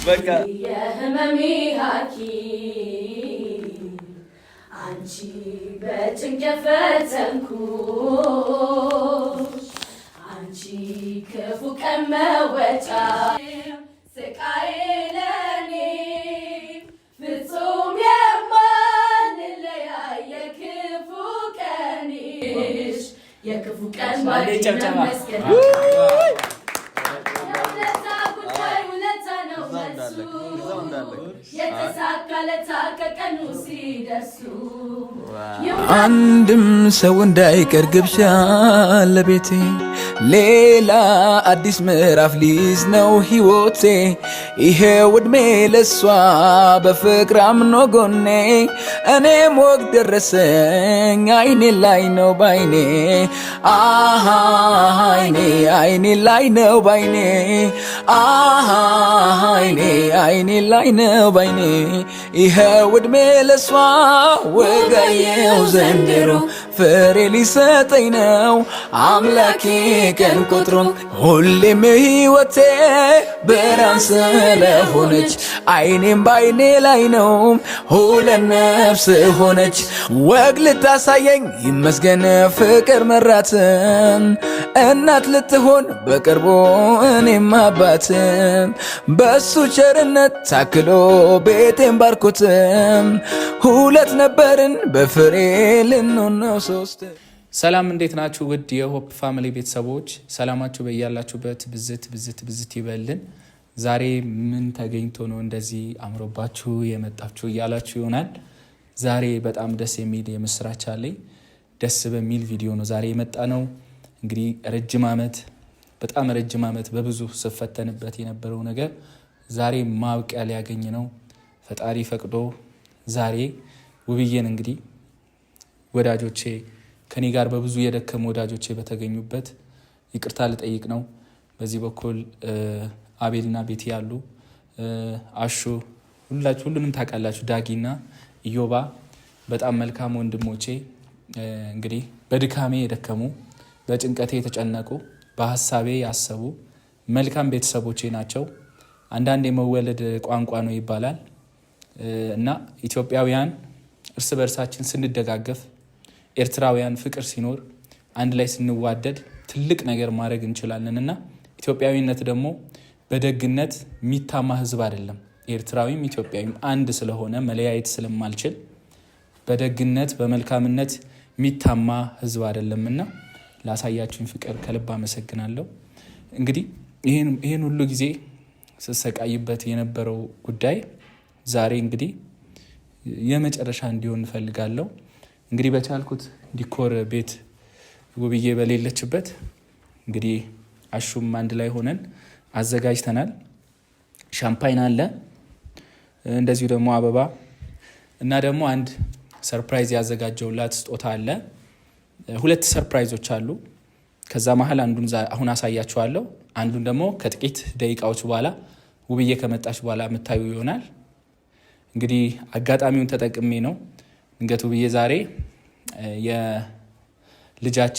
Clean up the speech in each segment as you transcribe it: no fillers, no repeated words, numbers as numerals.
በቃ የህመሜ ሐኪም አንቺ በጭንቀት ፈተንኩሽ አንቺ ክፉ ቀን መወጫ ስቃዬ ለኔ ፍጹም የማንለያይ የክፉ ቀንሽ የክፉ ቀን ባለኝ መስገን አንድም ሰው እንዳይቀር ግብዣ ለቤቴ ሌላ አዲስ ምዕራፍ ሊይዝ ነው ሕይወቴ ይሄው ዕድሜ ለሷ በፍቅር አምኖ ጎኔ እኔም ወግ ደረሰኝ አይኔ ላይ ነው ባይኔ አይኔ ላይ ነው ባይኔ አይኔ ላይ ነው ባይኔ ይሄው ዕድሜ ለሷ ወጋየው ዘንድሮ ፍሬ ሊሰጠኝ ነው አምላኬ ቀን ቆጥሮ ሁሌም ሕይወቴ ብርሃን ስለሆነች አይኔም ባይኔ ላይ ነው ሁለት ነፍስ ሆነች ወግ ልታሳየኝ ይመስገን ፍቅር መራትን እናት ልትሆን በቅርቡ እኔም አባትን በሱ ቸርነት ታክሎ ቤቴን ባርኮትም ሁለት ነበርን በፍሬ ልንሆን ነው ሶስት። ሰላም እንዴት ናችሁ? ውድ የሆፕ ፋሚሊ ቤተሰቦች ሰላማችሁ በያላችሁበት ብዝት ይበልን። ዛሬ ምን ተገኝቶ ነው እንደዚህ አምሮባችሁ የመጣችሁ እያላችሁ ይሆናል። ዛሬ በጣም ደስ የሚል የምስራች አለኝ። ደስ በሚል ቪዲዮ ነው ዛሬ የመጣ ነው። እንግዲህ በጣም ረጅም ዓመት በብዙ ስፈተንበት የነበረው ነገር ዛሬ ማብቂያ ሊያገኝ ነው። ፈጣሪ ፈቅዶ ዛሬ ውብዬን እንግዲህ ወዳጆቼ ከኔ ጋር በብዙ የደከሙ ወዳጆቼ በተገኙበት ይቅርታ ልጠይቅ ነው። በዚህ በኩል አቤልና ቤቲ ያሉ አሹ ሁሉንም ታውቃላችሁ፣ ዳጊና ኢዮባ በጣም መልካም ወንድሞቼ እንግዲህ በድካሜ የደከሙ በጭንቀቴ የተጨነቁ በሀሳቤ ያሰቡ መልካም ቤተሰቦቼ ናቸው። አንዳንድ የመወለድ ቋንቋ ነው ይባላል እና ኢትዮጵያውያን እርስ በርሳችን ስንደጋገፍ ኤርትራውያን ፍቅር ሲኖር አንድ ላይ ስንዋደድ ትልቅ ነገር ማድረግ እንችላለን እና ኢትዮጵያዊነት ደግሞ በደግነት የሚታማ ህዝብ አይደለም። ኤርትራዊም ኢትዮጵያዊም አንድ ስለሆነ መለያየት ስለማልችል በደግነት በመልካምነት የሚታማ ህዝብ አይደለምና ላሳያችሁኝ ፍቅር ከልብ አመሰግናለሁ። እንግዲህ ይሄን ሁሉ ጊዜ ስሰቃይበት የነበረው ጉዳይ ዛሬ እንግዲህ የመጨረሻ እንዲሆን እፈልጋለሁ። እንግዲህ በቻልኩት ዲኮር ቤት ውብዬ በሌለችበት እንግዲህ አሹም አንድ ላይ ሆነን አዘጋጅተናል። ሻምፓይን አለ፣ እንደዚሁ ደግሞ አበባ እና ደግሞ አንድ ሰርፕራይዝ ያዘጋጀውላት ስጦታ አለ። ሁለት ሰርፕራይዞች አሉ። ከዛ መሀል አንዱን አሁን አሳያችኋለሁ። አንዱን ደግሞ ከጥቂት ደቂቃዎች በኋላ ውብዬ ከመጣች በኋላ የምታዩ ይሆናል። እንግዲህ አጋጣሚውን ተጠቅሜ ነው ድንገት ውብዬ ዛሬ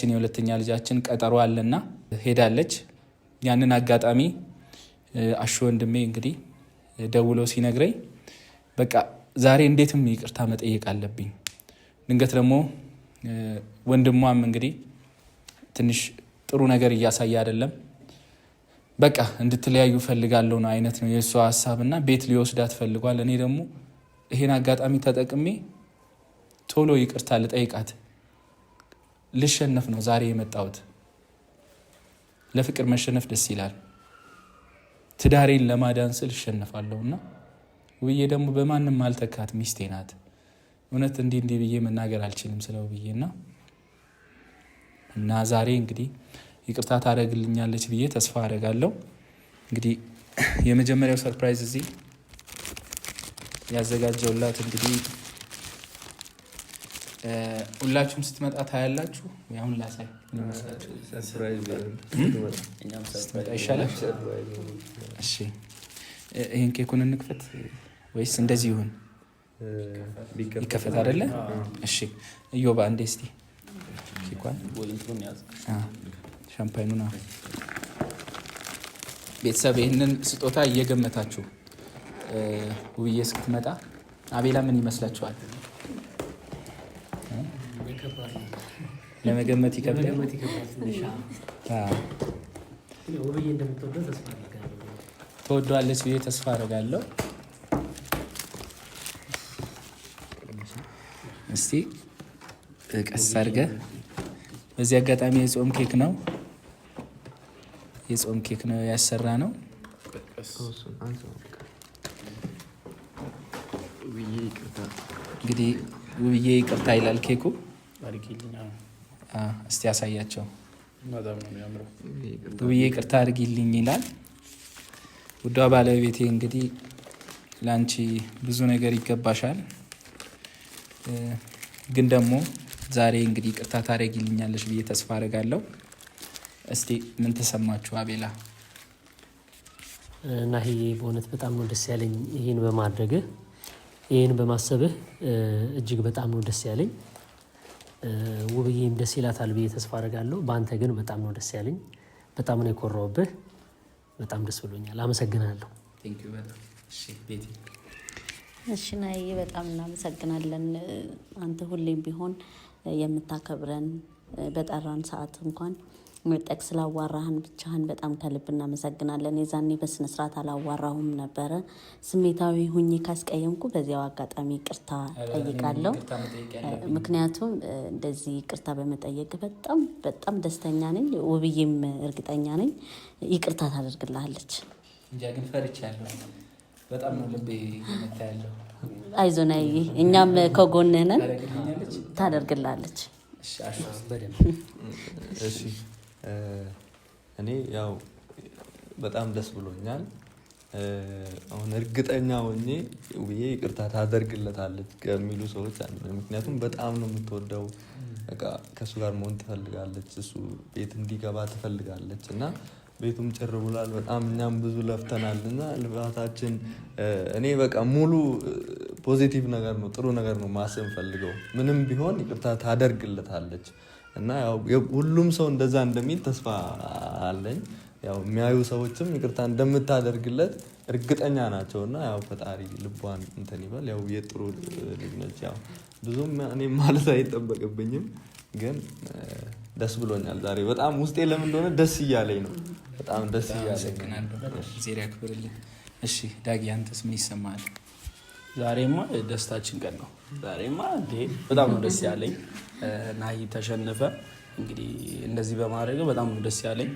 የሁለተኛ ልጃችን ቀጠሮ አለና ሄዳለች። ያንን አጋጣሚ አሹ ወንድሜ እንግዲህ ደውሎ ሲነግረኝ በቃ ዛሬ እንዴትም ይቅርታ መጠየቅ አለብኝ። ድንገት ደግሞ ወንድሟም እንግዲህ ትንሽ ጥሩ ነገር እያሳየ አይደለም። በቃ እንድትለያዩ ፈልጋለሁ ነው አይነት ነው የእሷ ሀሳብና ቤት ሊወስዳት ፈልጓል። እኔ ደግሞ ይሄን አጋጣሚ ተጠቅሜ ቶሎ ይቅርታ ልጠይቃት ልሸነፍ ነው ዛሬ የመጣሁት። ለፍቅር መሸነፍ ደስ ይላል። ትዳሬን ለማዳን ስል እሸነፋለሁና ውብዬ ደግሞ በማንም አልተካት ሚስቴ ናት። እውነት እንዲህ ብዬ መናገር አልችልም ስለ ውብዬና እና ዛሬ እንግዲህ ይቅርታ ታደርግልኛለች ብዬ ተስፋ አደርጋለሁ። እንግዲህ የመጀመሪያው ሰርፕራይዝ እዚህ ያዘጋጀውላት እንግዲህ ሁላችሁም ስትመጣ ታያላችሁ። አሁን ላሳይ ስትመጣ ይሻላል። እሺ ይህን ኬኩን እንክፈት ወይስ እንደዚህ ይሁን? ይከፈት አይደለ? እሺ እዮባ እንዴ እስቲ ኬኳን ሻምፓይኑን ቤተሰብ ይህንን ስጦታ እየገመታችሁ ውብዬ እስክትመጣ አቤላ ምን ይመስላችኋል? ለመገመት ይከብዳል። ትወደዋለች ብዬ ተስፋ አደርጋለሁ። እስቲ ቀስ አድርገህ በዚህ አጋጣሚ የጾም ኬክ ነው ያሰራ ነው። እንግዲህ ውብዬ ይቅርታ ይላል ኬኩ። እስቲ ያሳያቸው። ውብዬ ይቅርታ አድርጊልኝ ይላል። ውዷ ባለቤቴ እንግዲህ ለአንቺ ብዙ ነገር ይገባሻል፣ ግን ደግሞ ዛሬ እንግዲህ ይቅርታ ታደርጊልኛለሽ ብዬ ተስፋ አደርጋለሁ። እስቲ ምን ተሰማችሁ አቤላ? እና ይሄ በእውነት በጣም ነው ደስ ያለኝ ይህን በማድረግህ፣ ይህን በማሰብህ እጅግ በጣም ነው ደስ ያለኝ። ውብዬም ደስ ይላታል ብዬ ተስፋ አደርጋለሁ። በአንተ ግን በጣም ነው ደስ ያለኝ። በጣም ነው የኮራውብህ። በጣም ደስ ብሎኛል። አመሰግናለሁ። እሺ ናዬ በጣም እናመሰግናለን። አንተ ሁሌም ቢሆን የምታከብረን በጠራን ሰዓት እንኳን መጠቅ ስላዋራህን ብቻህን በጣም ከልብ እናመሰግናለን። የዛኔ በስነስርዓት አላዋራሁም ነበረ። ስሜታዊ ሁኜ ካስቀየምኩ በዚያው አጋጣሚ ቅርታ ጠይቃለሁ። ምክንያቱም እንደዚህ ቅርታ በመጠየቅ በጣም በጣም ደስተኛ ነኝ። ውብዬም እርግጠኛ ነኝ ይቅርታ ታደርግልሃለች። እንጃ ግን ፈርቻለሁ። በጣም ነው ልቤ የምታያለው። አይዞህ እኛም ከጎንህ ነን። ታደርግልሃለች። እሺ እኔ ያው በጣም ደስ ብሎኛል። አሁን እርግጠኛ ሆኜ ውብዬ ይቅርታ ታደርግለታለች ከሚሉ ሰዎች አንዱ። ምክንያቱም በጣም ነው የምትወደው፣ በቃ ከእሱ ጋር መሆን ትፈልጋለች፣ እሱ ቤት እንዲገባ ትፈልጋለች እና ቤቱም ጭር ብሏል። በጣም እኛም ብዙ ለፍተናል እና ልፋታችን እኔ በቃ ሙሉ ፖዚቲቭ ነገር ነው፣ ጥሩ ነገር ነው ማሰብ ፈልገው ምንም ቢሆን ይቅርታ ታደርግለታለች እና ያው ሁሉም ሰው እንደዛ እንደሚል ተስፋ አለኝ። ያው የሚያዩ ሰዎችም ይቅርታ እንደምታደርግለት እርግጠኛ ናቸው እና ያው ፈጣሪ ልቧን እንትን ይበል። ያው የጥሩ ልጅ ነች። ያው ብዙም እኔ ማለት አይጠበቅብኝም፣ ግን ደስ ብሎኛል ዛሬ በጣም ውስጤ ለምን እንደሆነ ደስ እያለኝ ነው። በጣም ደስ እያለኝ ዜር ያክብርልኝ። እሺ ዳጊ አንተስ ምን ይሰማል? ዛሬማ ደስታችን ቀን ነው። ዛሬማ በጣም ነው ደስ ያለኝ። ናሂ ተሸነፈ። እንግዲህ እንደዚህ በማድረግ በጣም ነው ደስ ያለኝ።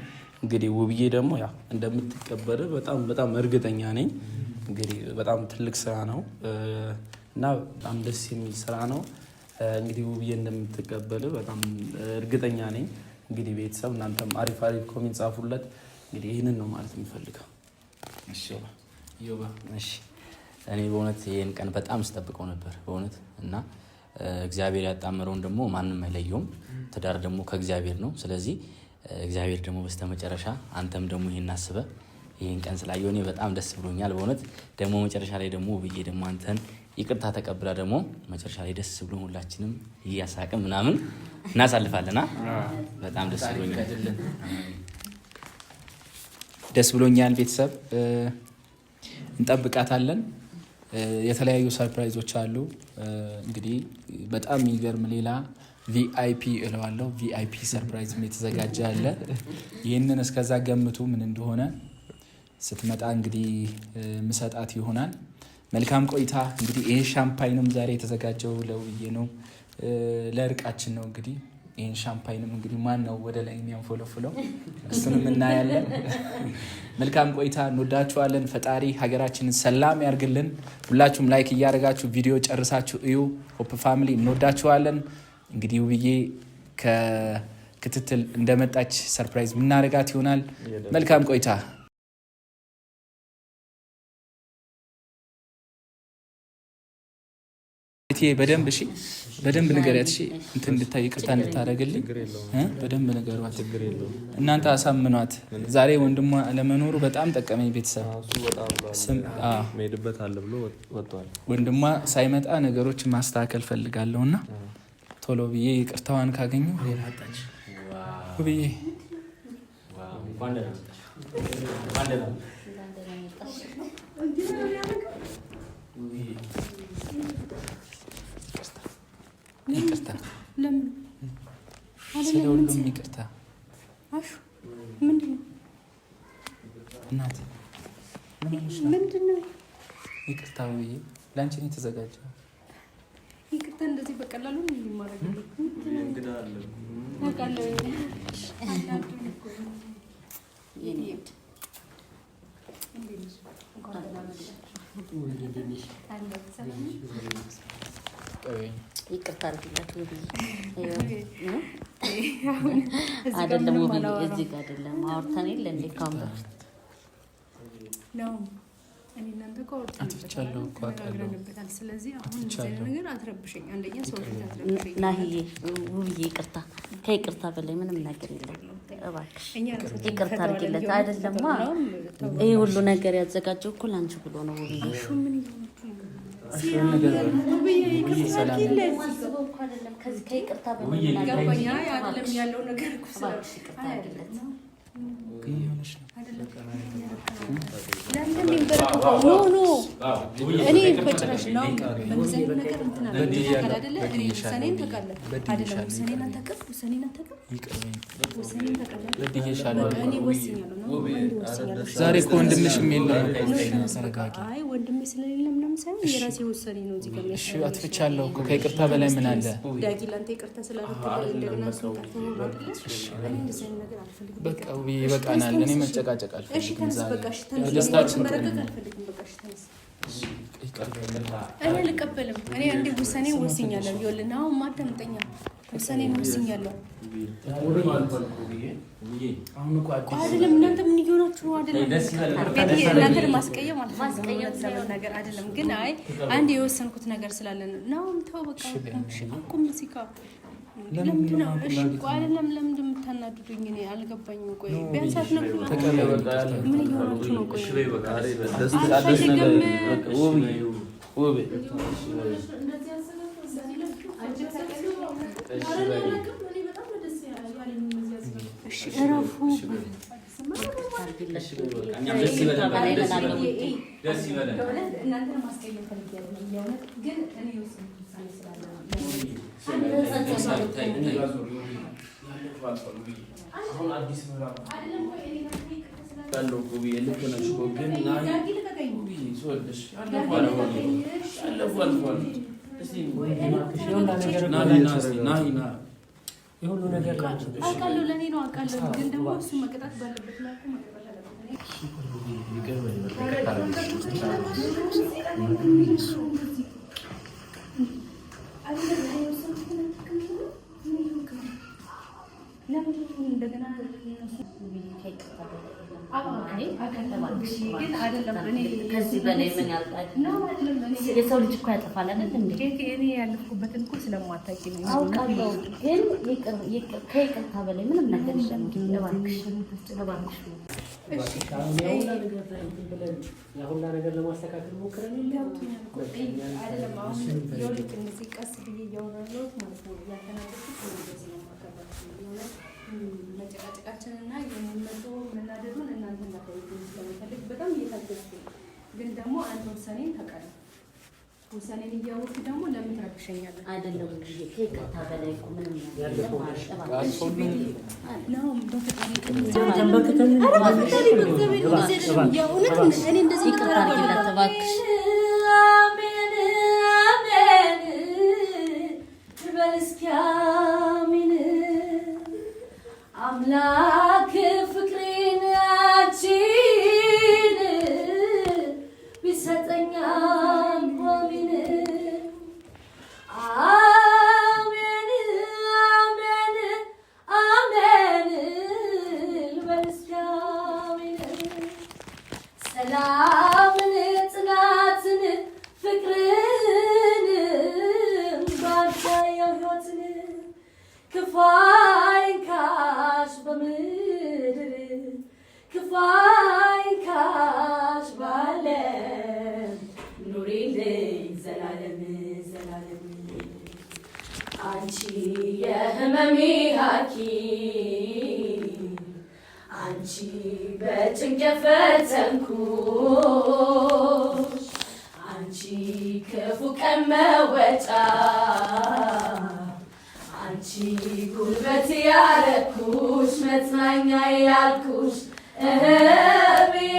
እንግዲህ ውብዬ ደግሞ ያው እንደምትቀበል በጣም በጣም እርግጠኛ ነኝ። እንግዲህ በጣም ትልቅ ስራ ነው እና በጣም ደስ የሚል ስራ ነው። እንግዲህ ውብዬ እንደምትቀበል በጣም እርግጠኛ ነኝ። እንግዲህ ቤተሰብ እናንተም አሪፍ አሪፍ ኮሜንት ጻፉለት። እንግዲህ ይህንን ነው ማለት የሚፈልገው። እሺ ዮባ እሺ እኔ በእውነት ይሄን ቀን በጣም ስጠብቀው ነበር በእውነት እና እግዚአብሔር ያጣመረውን ደግሞ ማንም አይለየውም። ትዳር ደግሞ ከእግዚአብሔር ነው። ስለዚህ እግዚአብሔር ደግሞ በስተመጨረሻ አንተም ደግሞ ይሄን አስበህ ይሄን ቀን ስላየው እኔ በጣም ደስ ብሎኛል በእውነት። ደግሞ መጨረሻ ላይ ደግሞ ውብዬ ደግሞ አንተን ይቅርታ ተቀብላ ደግሞ መጨረሻ ላይ ደስ ብሎ ሁላችንም እያሳቅን ምናምን እናሳልፋለና በጣም ደስ ብሎኛል። ደስ ብሎኛል። ቤተሰብ እንጠብቃታለን። የተለያዩ ሰርፕራይዞች አሉ። እንግዲህ በጣም የሚገርም ሌላ ቪአይፒ እለዋለሁ ቪአይፒ ሰርፕራይዝም የተዘጋጀ አለ። ይህንን እስከዛ ገምቱ ምን እንደሆነ። ስትመጣ እንግዲህ ምሰጣት ይሆናል። መልካም ቆይታ። እንግዲህ ይሄ ሻምፓይንም ዛሬ የተዘጋጀው ለውብዬ ነው፣ ለእርቃችን ነው። እንግዲህ ይህን ሻምፓይንም እንግዲህ ማን ነው ወደ ላይ የሚያንፎለፍለው እሱንም እናያለን። መልካም ቆይታ። እንወዳችኋለን። ፈጣሪ ሀገራችንን ሰላም ያርግልን። ሁላችሁም ላይክ እያደረጋችሁ ቪዲዮ ጨርሳችሁ እዩ። ሆፕ ፋሚሊ እንወዳችኋለን። እንግዲህ ውብዬ ከክትትል እንደመጣች ሰርፕራይዝ ምናደርጋት ይሆናል። መልካም ቆይታ። በደንብ እሺ፣ በደንብ ንገሪያት እሺ፣ እንትን እንድታይ ይቅርታ እንድታደርግልኝ በደንብ ንገሯት። እናንተ አሳምኗት። ዛሬ ወንድሟ ለመኖሩ በጣም ጠቀመኝ። ቤተሰብ መሄድበት አለ ብሎ ወጥቷል። ወንድሟ ሳይመጣ ነገሮችን ማስተካከል ፈልጋለሁና ቶሎ ብዬ ይቅርታዋን ካገኘሁ ብዬ ይቅርታ ለምን ስለ ሁሉም ይቅርታ። አሹ ምንድን ነው እናቴ ምንድን ነው? ይቅርታ ብዬ ለአንቺ ነው የተዘጋጀው። ይቅርታ እንደዚህ በቀላሉ ነው የሚማረግልኝ። እንግዳ አለ ይቅርታ አድርጊላችሁ አይደለም ውብዬ፣ እዚህ ጋር አይደለም አውርተን የለ እንዴ ካሁን በፊት ነው። እኔ እናንተ አጥፍቻለሁ እኮ አውቃለሁ። ስለዚህ አሁን እንደዚህ ነገር አትረብሽኝ። አንደኛ ሰው ፊት አትረብሽኝ። ናሂዬ፣ ውብዬ ይቅርታ፣ ከይቅርታ በላይ ምንም ነገር የለም። እባክሽ ይቅርታ አድርጊለት። አይደለማ ይሄ ሁሉ ነገር ያዘጋጀው እኮ ላንቺ ብሎ ነው ውብዬ። ከይቅርታ በላይ ያለው ነገር እኔ በጭራሽ ነው በዚህ ነገር እንትና አይደለ እኔ ሰኔን ተቃለ አይደለም ሰኔን አንተቀፍ ሰኔን አንተቀፍ ሰኔን ተቃለ እኔ ወስኛለሁ ነው ወስኛለሁ። ዛሬ እኮ ወንድምሽም የለም እኮ ተረጋጊ። አይ ወንድሜ ስለሌለ ምንም ሳይሆን የራሴ ወሰኔ ነው እዚህ ጋር። እሺ አጥፍቻለሁ እኮ ከይቅርታ በላይ ምን አለ? ዳጊ ላንተ ይቅርታ ስላደረግልኝ እንደገና ስንቀርቶ ነው አይደል? እኔ እንደዚህ ነገር አልፈልግም። በቃ ይበቃናል። እኔ መጨቃጨቅ አልፈልግም። እሺ ተነስ በቃ እሺ ተነስ። ደስታችን አልፈልግም በቃ እሺ ተነስ። እኔ አልቀበልም። እኔ አንዴ ውሳኔ ወስኛለሁ። ይኸውልህ አሁን ማዳምጠኛ ውሳኔ ወስኛለሁ። አይደለም እናንተ ምን እየሆናችሁ አይደለም። እናንተ ማስቀየም አልፈልግም ነገር አይደለም። ግን አይ አንዴ የወሰንኩት ነገር ስላለ ነው። ተው በቃ አቁም እዚህ ጋር ለምንድን ነው? እሺ ቆይ አይደለም ለምንድን የምታናድዱኝ? እኔ አልገባኝም። ቆይ ቢያንስ አትነግሩኝ። ምን እየሆናችሁ ነው? ቆይ እረፉ። የሁሉ ነገር አውቃለሁ፣ ለእኔ ነው አውቃለሁ። ግን ደግሞ እሱ መቀጣት ባለበት መልኩ መቀጣት ከዚህ በላይ ምን ያልቃል? የሰው ልጅ እኮ ያጠፋል አይደል እንዴ? እኔ ያለፍኩበትን እኮ ስለማታውቂ ነው። አውቃለሁ፣ ግን ከይቅርታ በላይ ምንም ነገር የለም። እባክሽ እባክሽ ሁላ ነገር ለማስተካከል ሞክረን አይደለም። አሁን የወልክ እነዚህ ቀስ ብዬ እያወራለሁ ማለት ነው። እያተናገርኩት ነው መጨቃጨቃችንና የሚመጡ መናደዱን እናንተ እንዳታዩት ስለምፈልግ በጣም እየታገዝኩ ነው። ግን ደግሞ አንተ ውሳኔን ታውቃለህ። ውሳኔን እያወቅህ ደግሞ ለምን ትረብሸኛለህ? አይደለም ከይቅርታ በላይ እኮ ምንም ነገር አምላክ ፍቅሬን አንቺን ቢሰጠኝ አሜን አሜን አሜን አሜን ልበል እስኪ አሜን። ሰላምን ጽናትን ፍቅርን ባንተ ሕይወትን ክፉ አይንካሽ በምድር ክፉ አይንካሽ ባለም ኑሪልኝ ዘላለም ዘላለም አንቺ የህመሜ ሐኪም አንቺ የፈተንኩሽ አንቺ ክፉ ቀን መወጫ አንቺ ጉልበት ያረኩሽ መጽናኛ ያልኩሽ ብዬ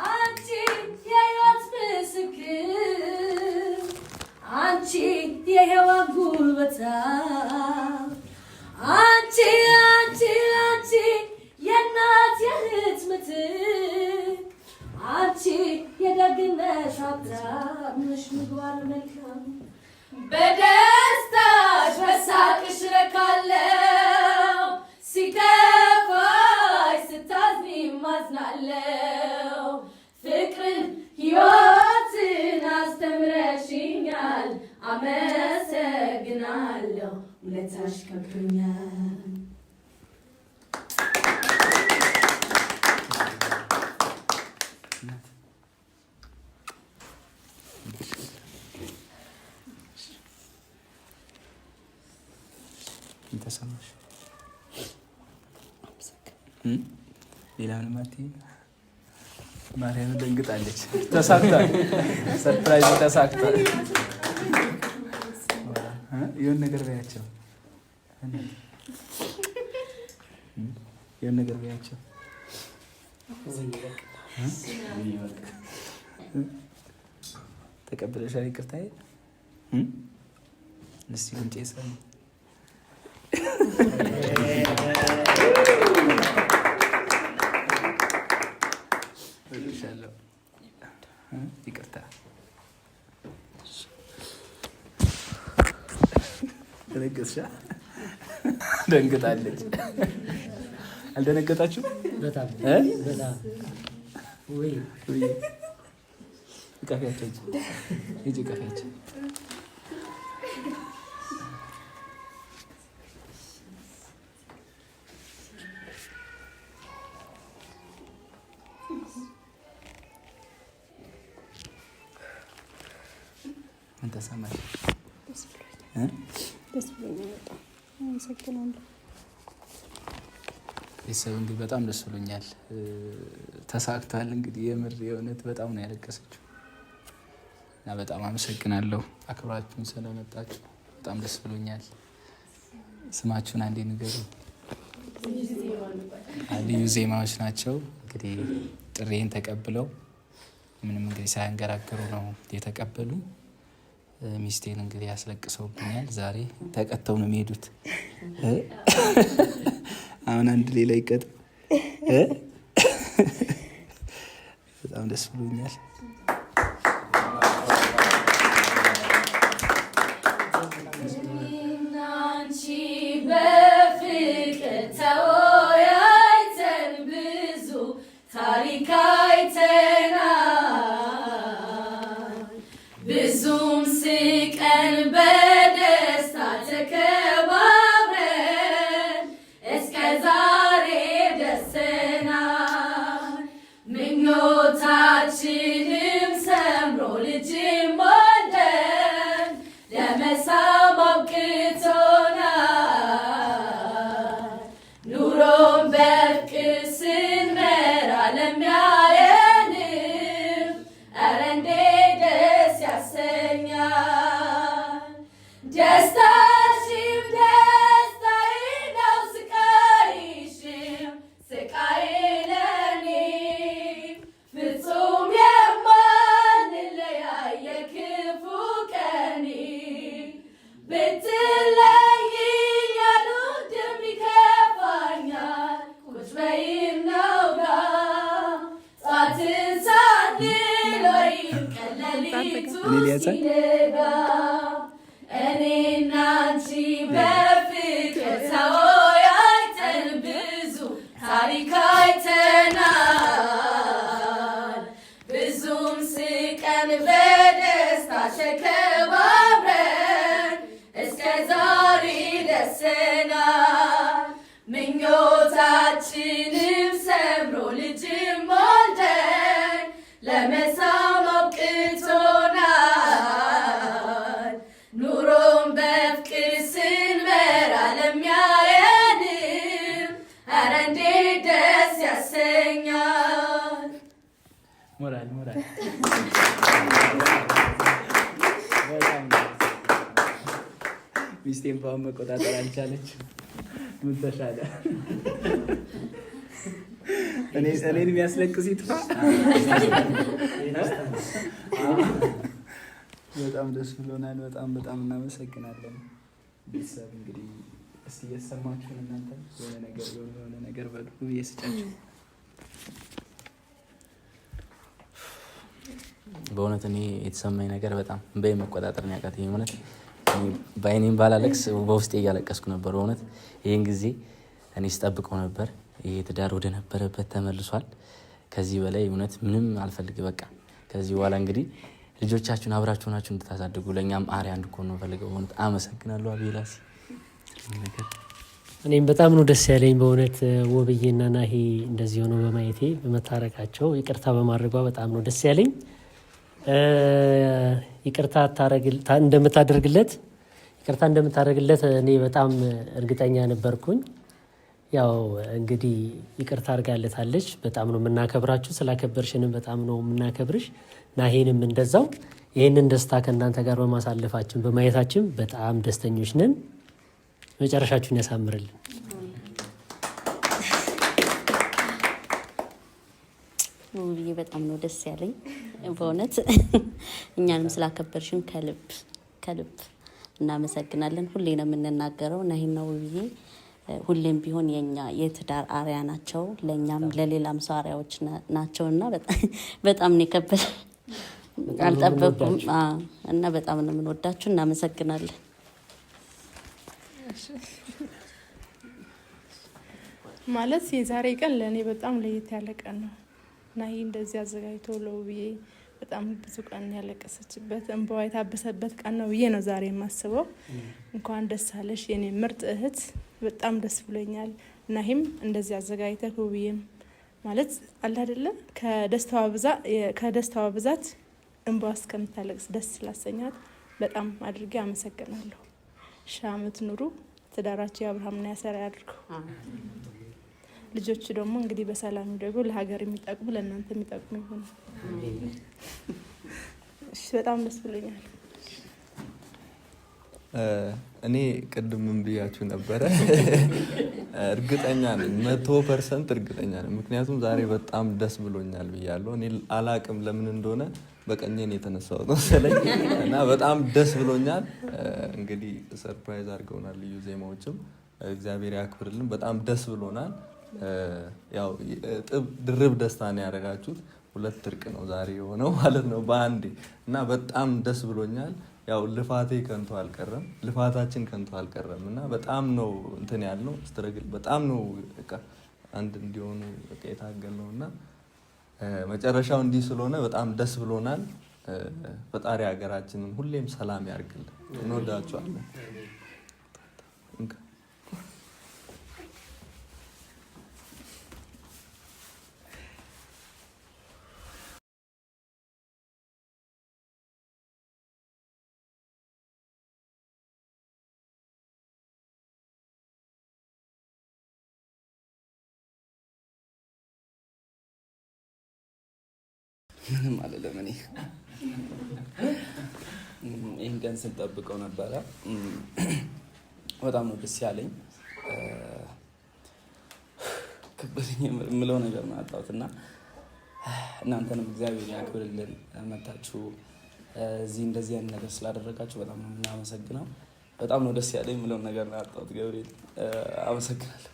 አንቺ የሕይወት ምስክር አንቺ የሔዋን ጉልበታ አንቺ አንቺ አንቺ የእናት የእህት ምትክ አንቺ የደግነት ሀብታም ነሽ ምግባር መልካም በደስታሽ በሳቅሽ ረካለው ሲከፋሽ ስታዝኒ ማዝናለው ፍቅርን ሕይወትን አስተምረሽኛል አመሰግናለሁ ውለታሽ ከብዶኛል። ተሰማሽ? ሌላ ምንም አትይም? ማርያም ደንግጣለች። ተሳክቷል። ሰርፕራይዝ ተሳክቷል። የሆነ ነገር በያቸው፣ የሆነ ነገር በያቸው። ተቀብለሻል? ይቅርታዬ እስቲ ጉንጬ ሰ ይቅርታ ደነገጥሻ? ደንግጣለች። አልደነገጣችሁ? በጣም በጣም ወይ ቀፊያቸው ሂጂ ቀፊያቸው። ምን ተሰማሽ? ደስ ብሎኛል። በጣም አመሰግናለሁ። ቤተሰብ እንግዲህ በጣም ደስ ብሎኛል። ተሳክቷል። እንግዲህ የምር የእውነት በጣም ነው ያለቀሰችው እና በጣም አመሰግናለሁ አክብራችሁን ስለመጣችሁ በጣም ደስ ብሎኛል። ስማችሁን አንዴ ንገሩ። ልዩ ዜማዎች ናቸው። እንግዲህ ጥሬን ተቀብለው ምንም እንግዲህ ሳያንገራግሩ ነው የተቀበሉ። ሚስቴን እንግዲህ ያስለቅሰውብኛል። ዛሬ ተቀተው ነው የሚሄዱት። አሁን አንድ ሌላ ይቀጥ። በጣም ደስ ብሎኛል። እናንቺ በፍቅር ተወያይተን ብዙ ታሪክ አይተናል። ብዙም ስቀን በደስታ ተከባብረን እስከ ዛሬ ደርሰናል። ምኞታችንም ሰምሮ ልጅም ወልደን ለመሳም አብቅቶናል። ኑሮን በፍቅር ስንመራ ለሚያየንም ኧረ እንዴት ደስ ያሰኛል። ደስታሽም ደስታዬ ነው፣ ስቃይሽም ስቃዬ ለኔ ፍጹም የማንለያይ የክፉ ቀኔ ብትለይኝ አልወድም ይከፋኛል። ቁጭ በይ እናውራ ጧትን ሳንል ወይም ቀን ሌሊቱ ሲነጋ እኔና አንቺ በፍቅር ተወያይተን ብዙ ታሪክ አይተናል። ብዙም ስቀን በደስታ ተከባብረን እስከ ዛሬ ደርሰናል። ምኞታችንም ሰምሮ ልጅም ወልደን ለመሳም አብቅቶናል። ሞራል ሚስቴን ባሁን መቆጣጠር አልቻለች። ምን ተሻለ? እኔን የሚያስለቅስ ይጥፋ። በጣም ደስ ብሎናል። በጣም እናመሰግናለን። ቤተሰብ እንግዲህ እስቲ እየሰማችሁን እናንተ የሆነ ነገር በሉ ብዬ ስጫችሁ። በእውነት እኔ የተሰማኝ ነገር በጣም በይ መቆጣጠር ነው ያቃተኝ። እውነት በአይኔም ባላለቅስ በውስጤ እያለቀስኩ ነበር። በእውነት ይህን ጊዜ እኔ ስጠብቀው ነበር። ይሄ ትዳር ወደ ነበረበት ተመልሷል። ከዚህ በላይ እውነት ምንም አልፈልግ። በቃ ከዚህ በኋላ እንግዲህ ልጆቻችሁን አብራችሁ ናችሁ እንድታሳድጉ ለእኛም አርአያ እንድትሆኑ ነው ፈልገው። በእውነት አመሰግናለሁ። አቤላሲ እኔም በጣም ነው ደስ ያለኝ በእውነት ውብዬና ናሂ እንደዚህ ሆኖ በማየቴ በመታረቃቸው ይቅርታ በማድረጓ በጣም ነው ደስ ያለኝ። ይቅርታ እንደምታደርግለት እኔ በጣም እርግጠኛ ነበርኩኝ። ያው እንግዲህ ይቅርታ አድርጋለታለች። በጣም ነው የምናከብራችሁ። ስላከበርሽንም በጣም ነው የምናከብርሽ። ናሂንም እንደዛው። ይህንን ደስታ ከእናንተ ጋር በማሳለፋችን በማየታችን በጣም ደስተኞች ነን። መጨረሻችሁን ያሳምርልን። ውብዬ በጣም ነው ደስ ያለኝ በእውነት እኛንም ስላከበርሽን ከልብ እናመሰግናለን። ሁሌ ነው የምንናገረው ናሂና ውብዬ ሁሌም ቢሆን የኛ የትዳር አርአያ ናቸው። ለኛም ለሌላም ሰው አርአያዎች ናቸውና በጣም ነው የከበደ አልጠበቁም እና በጣም ነው የምንወዳችሁ። እናመሰግናለን። ማለት የዛሬ ቀን ለእኔ በጣም ለየት ያለ ቀን ነው። ናሂ እንደዚህ አዘጋጅቶ ለውብዬ በጣም ብዙ ቀን ያለቀሰችበት እንባዋ የታበሰበት ቀን ነው ብዬ ነው ዛሬ የማስበው። እንኳን ደስ አለሽ የኔ ምርጥ እህት፣ በጣም ደስ ብሎኛል። ናሂም እንደዚህ አዘጋጅተህ ውብዬም ማለት አለ አይደለ ከደስታዋ ብዛት እንባዋ እስከምታለቅስ ደስ ስላሰኛት በጣም አድርጌ አመሰግናለሁ። ሺህ ዓመት ኑሩ። ትዳራችሁ የአብርሃምና የሳራ ያድርገው። ልጆቹ ደግሞ እንግዲህ በሰላም ደግሞ ለሀገር የሚጠቅሙ ለእናንተ የሚጠቅሙ ይሁን። እሺ፣ በጣም ደስ ብሎኛል። እኔ ቅድም ምን ብያችሁ ነበረ? እርግጠኛ ነኝ 100% እርግጠኛ ነኝ። ምክንያቱም ዛሬ በጣም ደስ ብሎኛል ብያለሁ። እኔ አላቅም ለምን እንደሆነ በቀኘን የተነሳው ነው መሰለኝ እና በጣም ደስ ብሎኛል። እንግዲህ ሰርፕራይዝ አድርገውናል ልዩ ዜማዎችም፣ እግዚአብሔር ያክብርልን። በጣም ደስ ብሎናል። ያው ድርብ ደስታ ነው ያደረጋችሁት። 2 እርቅ ነው ዛሬ የሆነው ማለት ነው በአንዴ እና በጣም ደስ ብሎኛል። ያው ልፋቴ ከንቱ አልቀረም፣ ልፋታችን ከንቱ አልቀረም እና በጣም ነው እንትን ያልነው ስትረግል በጣም ነው በቃ አንድ እንዲሆኑ በቃ የታገልነው እና መጨረሻው እንዲህ ስለሆነ በጣም ደስ ብሎናል። ፈጣሪ ሀገራችንን ሁሌም ሰላም ያርግልን። እንወዳችኋለን። ምንም አልልም። እኔ ይህን ቀን ስንጠብቀው ነበረ። በጣም ነው ደስ ያለኝ። ከበደኝ የምለው ነገር ነው ያጣሁት እና እናንተንም እግዚአብሔር ያክብርልን። መታችሁ እዚህ እንደዚህ አይነት ነገር ስላደረጋችሁ በጣም ነው የምናመሰግነው። በጣም ነው ደስ ያለኝ የምለውን ነገር ነው ያጣሁት። ገብርኤል አመሰግናለሁ።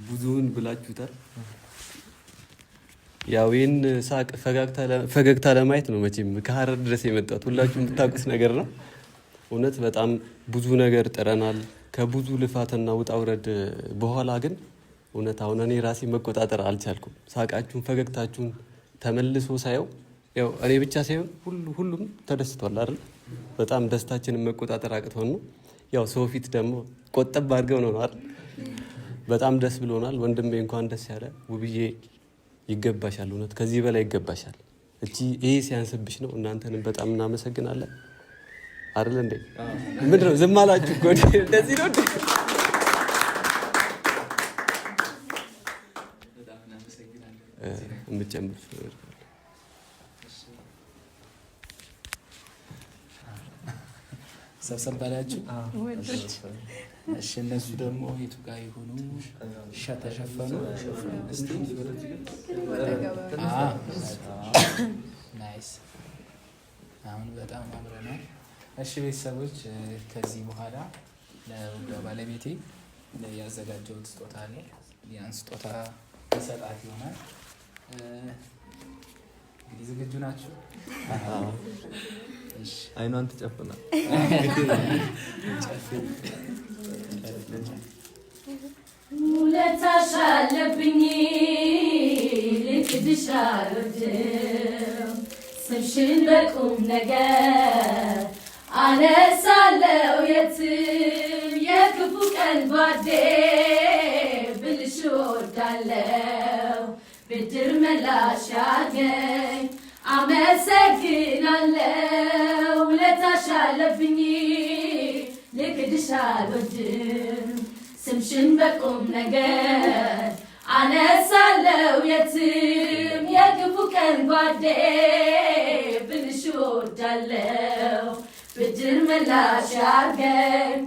ብዙውን ብላችሁታል። ያው ይህን ሳቅ ፈገግታ ለማየት ነው መቼም ከሀረር ድረስ የመጣሁት። ሁላችሁ የምታውቁት ነገር ነው። እውነት በጣም ብዙ ነገር ጥረናል ከብዙ ልፋትና ውጣ ውረድ በኋላ ግን እውነት አሁን እኔ ራሴ መቆጣጠር አልቻልኩም። ሳቃችሁን ፈገግታችሁን ተመልሶ ሳየው ያው እኔ ብቻ ሳይሆን ሁሉም ተደስቷል አይደል? በጣም ደስታችንን መቆጣጠር አቅቶን ነው። ያው ሰው ፊት ደግሞ ቆጠብ አድርገው ነው አይደል? በጣም ደስ ብሎናል። ወንድሜ እንኳን ደስ ያለ። ውብዬ ይገባሻል፣ እውነት ከዚህ በላይ ይገባሻል። ይሄ ሲያንስብሽ ነው። እናንተንም በጣም እናመሰግናለን አይደል እንዴ? ምንድን ነው ዝም አላችሁ እኮ እንደዚህ ነው። በጣም እናመሰግናለን። እንድጨምር ሰብሰብ ባላችሁ። እሺ እነሱ ደግሞ የቱ ጋር የሆኑ ተሸፈኑ። ናይስ። አሁን በጣም አምረናል። እሺ ቤተሰቦች ከዚህ በኋላ ለውዷ ባለቤቴ ያዘጋጀሁት ስጦታ አለ። ያን ስጦታ ይሰጣት ይሆናል። እንግዲህ ዝግጁ ናችሁ? አይኗን ትጨፍና ውለታሽ አለብኝ ልክድሽ አልወድም ስምሽን በቁም ነገር አነሳለው የትም የክፉ ቀን ባዴ ብልሽ ወዳለው ብድር መላሽ ያገኝ አመሰግናለው ውለታሽ አለብኝ ልክድሽ አልወድም ስምሽን በቁም ነገር አነሳለው የትም የክፉ ቀን ጓዴ ብልሽ ወዳለው ብድር መላሽ ያርገኝ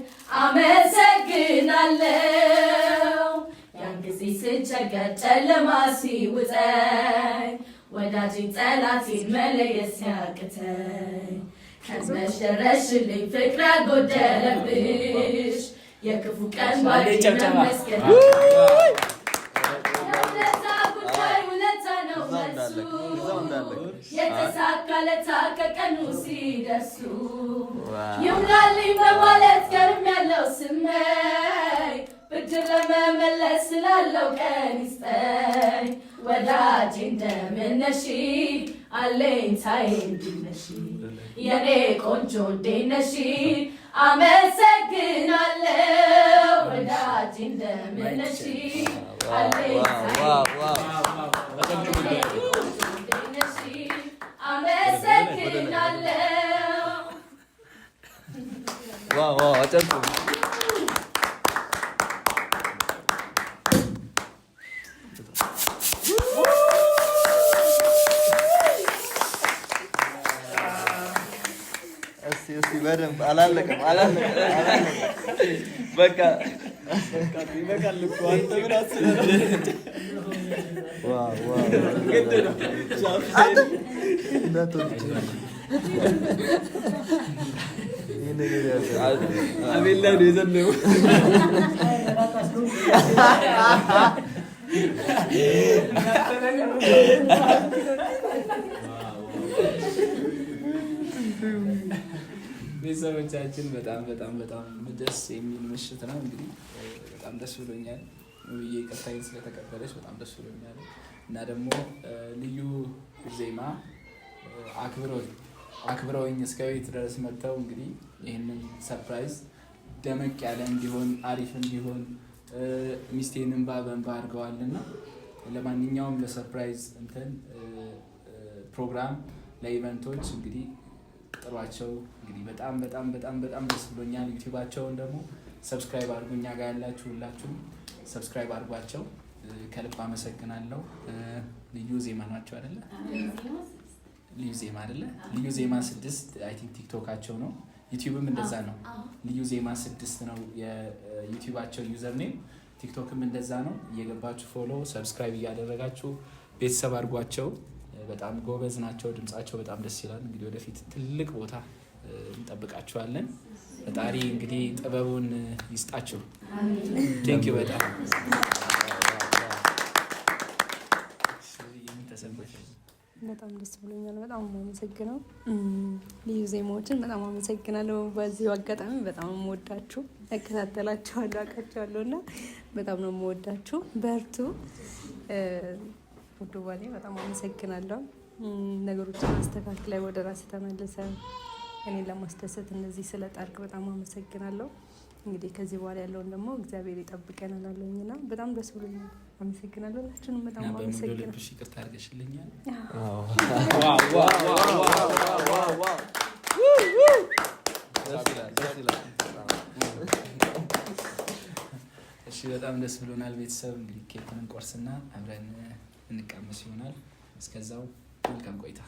አመሰግናለው ያን ጊዜ ስቸገር ጨለማ ሲውጠኝ ወዳጅን ጠላቴን መለየት ሲያቅተኝ ከመሽ ደረሽልኝ ፍቅር ያጎደለብሽ የክፉ ቀን ባዴ መመስገን የውለታ ጉዳይ ውለታ ነው መልሱ የተሳካለታ ከቀኑ ሲደርሱ ይሙላልኝ በማለት ከርም ያለው ስመኝ ብድር ለመመለስ ስላለው ቀን ይስጠኝ ወዳጄ እንደምነሽ አለኝታዬ እንዲነሽ የኔ ቆንጆ እንዴነሽ አመሰግናለሁ ወዳጄ እንደምነሽ አለኝታዬ እንዲነሽ አመሰግናለሁ አጨብጭቡ። በደንብ አላለቀም። በቃ ይበቃል እኮ አንተ ምን አስበህ አቤላ ነው የዘነበው። ቤተሰቦቻችን በጣም በጣም በጣም ደስ የሚል ምሽት ነው። እንግዲህ በጣም ደስ ብሎኛል። ውብዬ ቀጣይን ስለተቀበለች በጣም ደስ ብሎኛል እና ደግሞ ልዩ ዜማ አክብረውኝ እስከ ቤት ድረስ መጥተው እንግዲህ ይህንን ሰርፕራይዝ ደመቅ ያለ እንዲሆን አሪፍ እንዲሆን ሚስቴንም በእንባ አድርገዋልና ለማንኛውም ለሰርፕራይዝ እንትን ፕሮግራም ለኢቨንቶች እንግዲህ ጥሯቸው። እንግዲህ በጣም በጣም በጣም በጣም ደስ ብሎኛል። ዩቲዩባቸውን ደግሞ ሰብስክራይብ አድርጉ። እኛ ጋር ያላችሁ ሁላችሁም ሰብስክራይብ አድርጓቸው። ከልብ አመሰግናለሁ። ልዩ ዜማ ናቸው አይደለ? ልዩ ዜማ አይደለ? ልዩ ዜማ 6 አይ ቲንክ ቲክቶካቸው ነው። ዩቲዩብም እንደዛ ነው። ልዩ ዜማ 6 ነው የዩቲዩባቸው ዩዘር ኔም። ቲክቶክም እንደዛ ነው። እየገባችሁ ፎሎ ሰብስክራይብ እያደረጋችሁ ቤተሰብ አድርጓቸው። በጣም ጎበዝ ናቸው። ድምጻቸው በጣም ደስ ይላል። እንግዲህ ወደፊት ትልቅ ቦታ እንጠብቃቸዋለን። ፈጣሪ እንግዲህ ጥበቡን ይስጣቸው። ቴንኪው በጣም በጣም ደስ ብሎኛል። በጣም አመሰግነው። ልዩ ዜማዎችን በጣም አመሰግናለሁ። በዚሁ አጋጣሚ በጣም የምወዳችሁ እከታተላችኋለሁ፣ አውቃችኋለሁ እና በጣም ነው የምወዳችሁ። በርቱ። ውድ ባሌ በጣም አመሰግናለሁ። ነገሮችን አስተካክለ ወደ ራስ ተመልሰ እኔን ለማስደሰት እንደዚህ ስለጣርክ በጣም አመሰግናለሁ። እንግዲህ ከዚህ በኋላ ያለውን ደግሞ እግዚአብሔር ይጠብቀን እላለሁኝና በጣም ደስ ብሎኛል። አመሰግናለሁ። ሁላችሁንም በጣም አመሰግናለሁ። ልብሽ ይቅርታ አድርገሽልኛል። እሺ በጣም ደስ ብሎናል። ቤተሰብ እንግዲህ ኬክን እንቆርስና አብረን እንቀመስ ይሆናል። እስከዛው መልካም ቆይታ።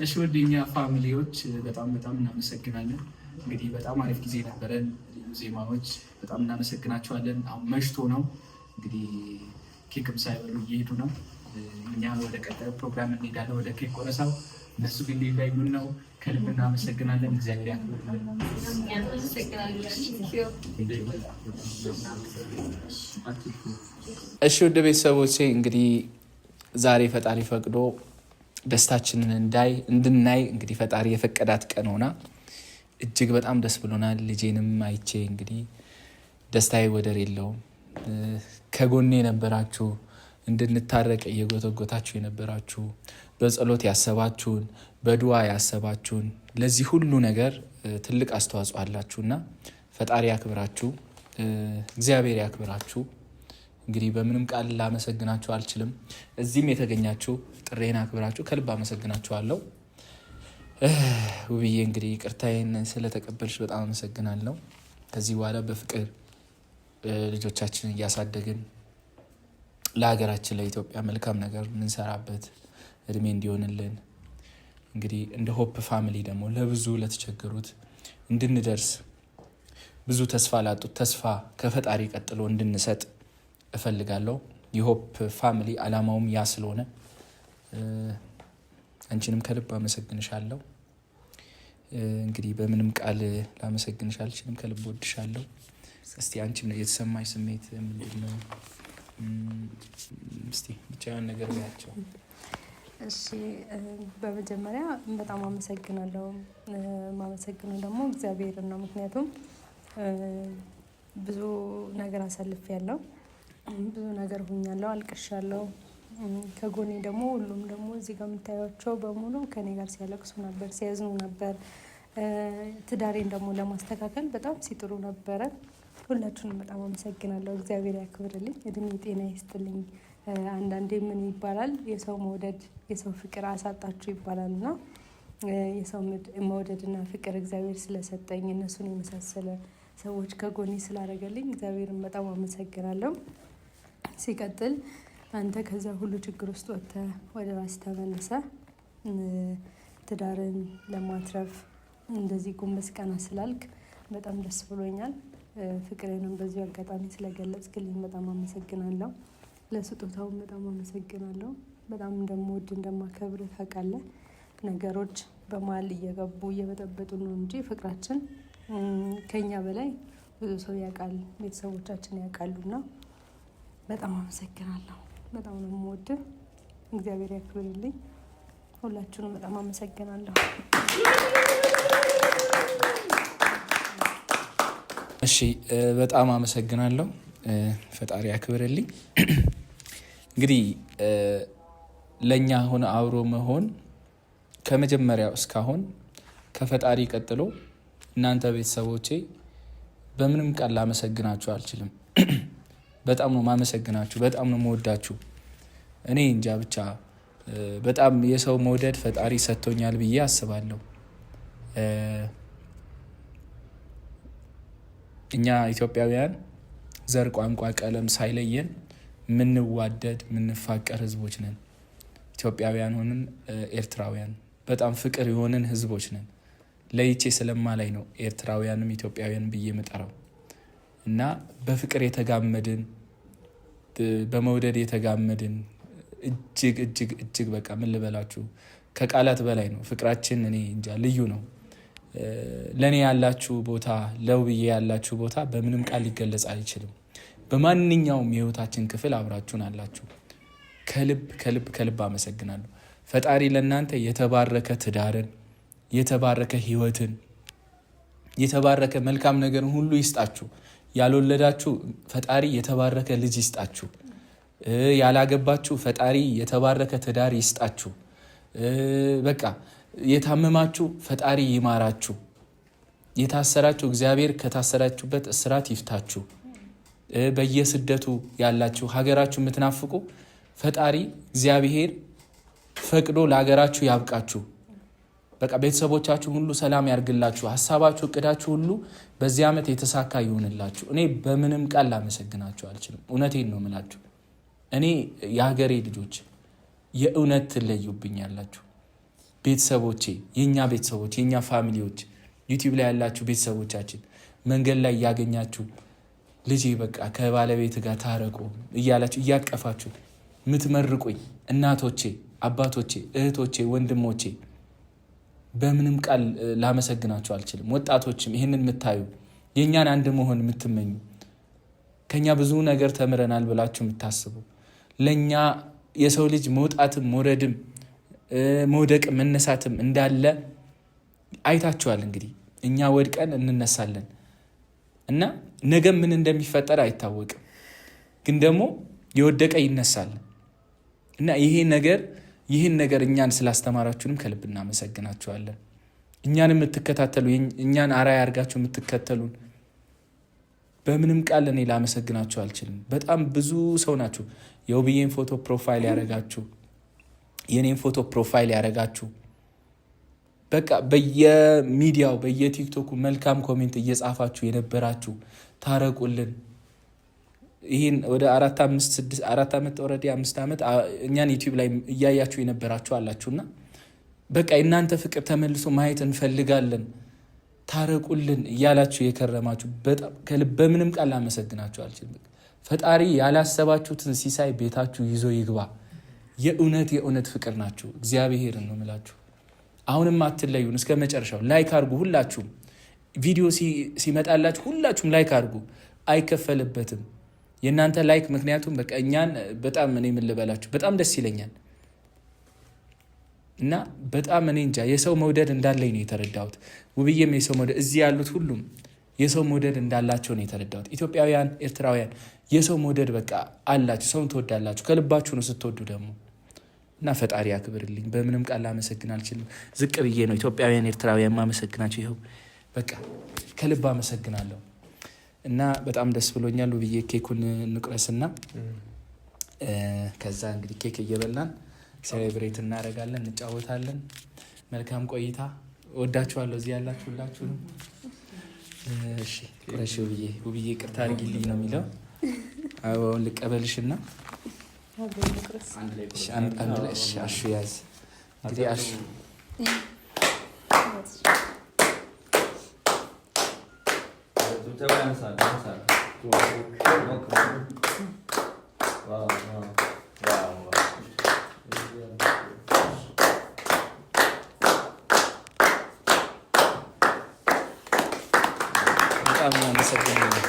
እሺ ወደኛ ፋሚሊዎች በጣም እናመሰግናለን። እንግዲህ በጣም አሪፍ ጊዜ ነበረን። ልዩ ዜማዎች በጣም እናመሰግናቸዋለን። አሁን መሽቶ ነው እንግዲህ ኬክም ሳይበሉ እየሄዱ ነው። እኛ ወደ ቀጣዩ ፕሮግራም እንሄዳለን፣ ወደ ኬክ ቆረሳው። እነሱ ግን ሊለዩን ነው። ከልብ እናመሰግናለን። እግዚአብሔር ያክብርልን። እሺ ውድ ቤተሰቦቼ እንግዲህ ዛሬ ፈጣሪ ፈቅዶ ደስታችንን እንድናይ እንግዲህ ፈጣሪ የፈቀዳት ቀን ሆና እጅግ በጣም ደስ ብሎናል። ልጄንም አይቼ እንግዲህ ደስታዬ ወደር የለውም። ከጎኔ የነበራችሁ እንድንታረቅ እየጎተጎታችሁ የነበራችሁ በጸሎት ያሰባችሁን፣ በዱዓ ያሰባችሁን ለዚህ ሁሉ ነገር ትልቅ አስተዋጽኦ አላችሁና ፈጣሪ ያክብራችሁ፣ እግዚአብሔር ያክብራችሁ። እንግዲህ በምንም ቃል ላመሰግናችሁ አልችልም። እዚህም የተገኛችሁ ጥሬን አክብራችሁ ከልብ አመሰግናችኋለሁ። ውብዬ እንግዲህ ቅርታዬን ስለተቀበልሽ በጣም አመሰግናለሁ። ከዚህ በኋላ በፍቅር ልጆቻችንን እያሳደግን ለሀገራችን ለኢትዮጵያ መልካም ነገር ምንሰራበት እድሜ እንዲሆንልን እንግዲህ እንደ ሆፕ ፋሚሊ ደግሞ ለብዙ ለተቸገሩት እንድንደርስ ብዙ ተስፋ ላጡት ተስፋ ከፈጣሪ ቀጥሎ እንድንሰጥ እፈልጋለሁ። የሆፕ ፋሚሊ አላማውም ያ ስለሆነ አንቺንም ከልብ አመሰግንሻለሁ። እንግዲህ በምንም ቃል ላመሰግንሽ አልችልም። ከልብ ወድሻለሁ። እስቲ አንቺም የተሰማሽ ስሜት ምንድን ነው? እስቲ ብቻውን ነገር ያቸው። እሺ በመጀመሪያ በጣም አመሰግናለሁ። ማመሰግነው ደግሞ እግዚአብሔርን ነው። ምክንያቱም ብዙ ነገር አሳልፌያለሁ፣ ብዙ ነገር ሁኛለሁ፣ አልቅሻለሁ። ከጎኔ ደግሞ ሁሉም ደግሞ እዚህ ጋር የምታዩቸው በሙሉ ከኔ ጋር ሲያለቅሱ ነበር፣ ሲያዝኑ ነበር። ትዳሬን ደግሞ ለማስተካከል በጣም ሲጥሩ ነበረ። ሁላችሁንም በጣም አመሰግናለሁ። እግዚአብሔር ያክብርልኝ፣ እድሜ ጤና ይስጥልኝ። አንዳንዴ ምን ይባላል የሰው መውደድ የሰው ፍቅር አሳጣችሁ ይባላል እና የሰው መውደድና ፍቅር እግዚአብሔር ስለሰጠኝ እነሱን የመሳሰለ ሰዎች ከጎኔ ስላደረገልኝ እግዚአብሔርን በጣም አመሰግናለሁ። ሲቀጥል አንተ ከዛ ሁሉ ችግር ውስጥ ወጥተህ ወደ ራስ ተመልሰ ትዳርን ለማትረፍ እንደዚህ ጎንበስ ቀና ስላልክ በጣም ደስ ብሎኛል። ፍቅሬንም በዚሁ አጋጣሚ ስለገለጽክልኝ በጣም አመሰግናለሁ። ለስጦታውን በጣም አመሰግናለሁ። በጣም እንደምወድ እንደማከብር ታውቃለህ። ነገሮች በመሀል እየገቡ እየበጠበጡ ነው እንጂ ፍቅራችን ከኛ በላይ ብዙ ሰው ያውቃል፣ ቤተሰቦቻችን ያውቃሉና በጣም አመሰግናለሁ። በጣም ነው የምወድህ። እግዚአብሔር ያክብርልኝ። ሁላችሁንም በጣም አመሰግናለሁ። እሺ በጣም አመሰግናለሁ። ፈጣሪ ያክብርልኝ። እንግዲህ ለእኛ ሆነ አብሮ መሆን ከመጀመሪያው እስካሁን ከፈጣሪ ቀጥሎ እናንተ ቤተሰቦቼ በምንም ቃል ላመሰግናችሁ አልችልም። በጣም ነው ማመሰግናችሁ፣ በጣም ነው መወዳችሁ። እኔ እንጃ ብቻ በጣም የሰው መውደድ ፈጣሪ ሰጥቶኛል ብዬ አስባለሁ። እኛ ኢትዮጵያውያን ዘር፣ ቋንቋ፣ ቀለም ሳይለየን ምንዋደድ ምንፋቀር ህዝቦች ነን። ኢትዮጵያውያን ሆንን ኤርትራውያን በጣም ፍቅር የሆንን ህዝቦች ነን። ለይቼ ስለማላይ ነው ኤርትራውያንም ኢትዮጵያውያን ብዬ የምጠራው እና በፍቅር የተጋመድን በመውደድ የተጋመድን እጅግ እጅግ እጅግ በቃ ምን ልበላችሁ ከቃላት በላይ ነው ፍቅራችን። እኔ እንጃ ልዩ ነው። ለእኔ ያላችሁ ቦታ ለውብዬ ያላችሁ ቦታ በምንም ቃል ሊገለጽ አይችልም። በማንኛውም የህይወታችን ክፍል አብራችሁን አላችሁ። ከልብ ከልብ ከልብ አመሰግናለሁ። ፈጣሪ ለእናንተ የተባረከ ትዳርን፣ የተባረከ ህይወትን፣ የተባረከ መልካም ነገርን ሁሉ ይስጣችሁ። ያልወለዳችሁ ፈጣሪ የተባረከ ልጅ ይስጣችሁ። ያላገባችሁ ፈጣሪ የተባረከ ትዳር ይስጣችሁ። በቃ የታመማችሁ ፈጣሪ ይማራችሁ። የታሰራችሁ እግዚአብሔር ከታሰራችሁበት እስራት ይፍታችሁ። በየስደቱ ያላችሁ ሀገራችሁ የምትናፍቁ ፈጣሪ እግዚአብሔር ፈቅዶ ለሀገራችሁ ያብቃችሁ። በቃ ቤተሰቦቻችሁ ሁሉ ሰላም ያርግላችሁ። ሀሳባችሁ እቅዳችሁ ሁሉ በዚህ ዓመት የተሳካ ይሆንላችሁ። እኔ በምንም ቃል ላመሰግናችሁ አልችልም። እውነቴን ነው የምላችሁ። እኔ የሀገሬ ልጆች የእውነት ትለዩብኛላችሁ። ቤተሰቦቼ፣ የእኛ ቤተሰቦች፣ የእኛ ፋሚሊዎች፣ ዩቲዩብ ላይ ያላችሁ ቤተሰቦቻችን መንገድ ላይ እያገኛችሁ ልጄ በቃ ከባለቤት ጋር ታረቁ እያላችሁ እያቀፋችሁ ምትመርቁኝ እናቶቼ፣ አባቶቼ፣ እህቶቼ፣ ወንድሞቼ በምንም ቃል ላመሰግናችሁ አልችልም። ወጣቶችም ይህንን የምታዩ የእኛን አንድ መሆን የምትመኙ ከኛ ብዙ ነገር ተምረናል ብላችሁ የምታስቡ ለእኛ የሰው ልጅ መውጣትም መውረድም መውደቅም መነሳትም እንዳለ አይታችኋል። እንግዲህ እኛ ወድቀን እንነሳለን እና ነገ ምን እንደሚፈጠር አይታወቅም። ግን ደግሞ የወደቀ ይነሳል እና ይህን ነገር እኛን ስላስተማራችሁንም ከልብ እናመሰግናችኋለን። እኛን የምትከታተሉ እኛን አርአያ አድርጋችሁ የምትከተሉን በምንም ቃል እኔ ላመሰግናችሁ አልችልም። በጣም ብዙ ሰው ናችሁ። የውብዬን ፎቶ ፕሮፋይል ያደረጋችሁ፣ የኔን ፎቶ ፕሮፋይል ያደረጋችሁ፣ በቃ በየሚዲያው በየቲክቶኩ መልካም ኮሜንት እየጻፋችሁ የነበራችሁ ታረቁልን። ይህን ወደ 4 ዓመት ኦልሬዲ 5 ዓመት እኛን ዩቲዩብ ላይ እያያችሁ የነበራችሁ አላችሁና በቃ እናንተ ፍቅር ተመልሶ ማየት እንፈልጋለን ታረቁልን እያላችሁ የከረማችሁ በጣም ከልብ በምንም ቃል ላመሰግናችሁ አልችልም። ፈጣሪ ያላሰባችሁትን ሲሳይ ቤታችሁ ይዞ ይግባ። የእውነት ፍቅር ናችሁ። እግዚአብሔርን ነው የምላችሁ። አሁንም አትለዩን እስከ መጨረሻው። ላይክ አድርጉ። ሁላችሁም ቪዲዮ ሲመጣላችሁ ሁላችሁም ላይክ አድርጉ። አይከፈልበትም የእናንተ ላይክ። ምክንያቱም በቃ እኛን በጣም እኔ ምን ልበላችሁ በጣም ደስ ይለኛል እና በጣም እኔ እንጃ የሰው መውደድ እንዳለኝ ነው የተረዳሁት። ውብዬም የሰው መውደድ እዚህ ያሉት ሁሉም የሰው መውደድ እንዳላቸው ነው የተረዳሁት። ኢትዮጵያውያን፣ ኤርትራውያን የሰው መውደድ በቃ አላችሁ። ሰውን ትወዳላችሁ። ከልባችሁ ነው ስትወዱ ደግሞ እና ፈጣሪ ያክብርልኝ። በምንም ቃል ላመሰግን አልችልም። ዝቅ ብዬ ነው ኢትዮጵያውያን፣ ኤርትራውያን ማመሰግናቸው። ይኸው በቃ ከልብ አመሰግናለሁ እና በጣም ደስ ብሎኛል። ውብዬ ኬኩን እንቁረስና ከዛ እንግዲህ ኬክ እየበላን ሴሌብሬት እናደርጋለን፣ እንጫወታለን። መልካም ቆይታ። ወዳችኋለሁ እዚህ ያላችሁ ሁላችሁንም። እሺ ቁረሽ ውብዬ ቅርታ አድርጊልኝ ነው የሚለው። አሁን ልቀበልሽና አንድ ላይ አሹ ያዝ እንግዲህ አሹ በጣም አመሰግናለሁ።